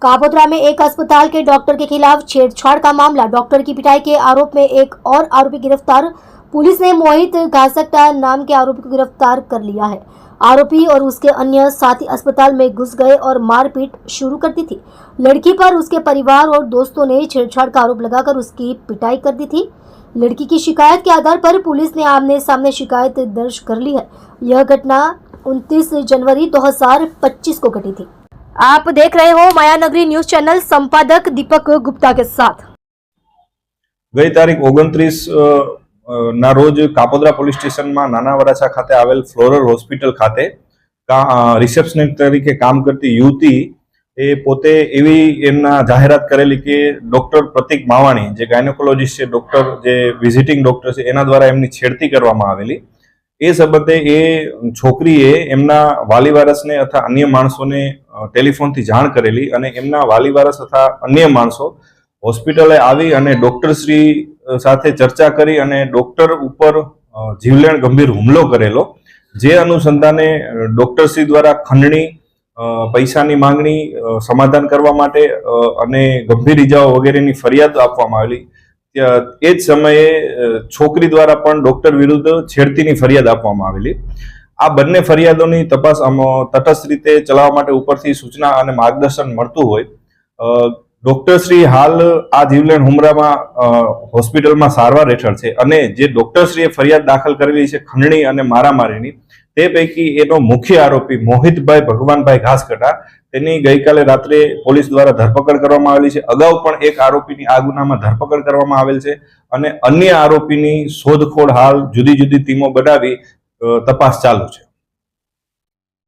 कापोद्रा में एक अस्पताल के डॉक्टर के खिलाफ छेड़छाड़ का मामला। डॉक्टर की पिटाई के आरोप में एक और आरोपी गिरफ्तार। पुलिस ने मोहित घासकटा नाम के आरोपी को गिरफ्तार कर लिया है। आरोपी और उसके अन्य साथी अस्पताल में घुस गए और मारपीट शुरू कर दी थी। लड़की पर उसके परिवार और दोस्तों ने छेड़छाड़ का आरोप लगाकर उसकी पिटाई कर दी थी। लड़की की शिकायत के आधार पर पुलिस ने आमने सामने शिकायत दर्ज कर ली है। यह घटना 29 जनवरी 2025 को घटी थी। आप देख रहे हो माया नगरी न्यूज चैनल, संपादक दीपक गुप्ता के साथ। गई तारीख 29 ना रोज कापोद्रा पोलीस स्टेशन में नाना वराछा खाते आवेल फ्लोरल होस्पिटल खाते रिसेप्शनिस्ट तरीके काम करती युवती ए पोते एवी एमना जाहेरात करेली कि डॉक्टर प्रतीक मावाणी जे गायनेकोलॉजिस्ट छे, डॉक्टर जे विजिटिंग डॉक्टर छे, एना द्वारा एमनी छेड़ती करवामां आवेली। ए संबंधे ए छोकरीए एमना वालीवारसने अथवा अन्य माणसोने टेलिफोनथी जाण करेली अने एमना वालीवारस अथवा अन्य माणसो होस्पिटले आवी अने डॉक्टर श्री साथे चर्चा करी अने डॉक्टर उपर जीवलेण गंभीर हुमलो करेलो। जे अनुसंधाने डॉक्टर श्री द्वारा खंडणी, पैसानी मांगणी, समाधान करवा माटे अने गंभीर इजाओ वगैरेनी फरियाद आपवामां आवेली। ए ज समये छोकरी द्वारा पण डॉक्टर विरुद्ध छेड़तीनी फरियाद आपवामां आवेली। आ बंने फरियादोनी तपास तटस्थ रीते चलाववा माटे उपरथी सूचना अने मार्गदर्शन मळतुं होय। डॉक्टर श्री हाल आ जीवलेण हुमलामां होस्पिટલમાં સારવાર હેઠળ છે અને જે ડોક્ટર શ્રીએ ફરિયાદ દાખલ કરેલી છે ખંડણી અને મારામારીની, તે પૈકી એનો મુખ્ય આરોપી મોહિતભાઈ ભગવાનભાઈ ઘાસકટા, તેની ગઈકાલે રાત્રે પોલીસ દ્વારા ધરપકડ કરવામાં આવેલી છે। અગાઉ પણ એક આરોપીની આ ગુનામાં ધરપકડ કરવામાં આવેલ છે અને અન્ય આરોપીની શોધખોળ હાલ જુદી જુદી ટીમો બનાવી તપાસ ચાલુ છે।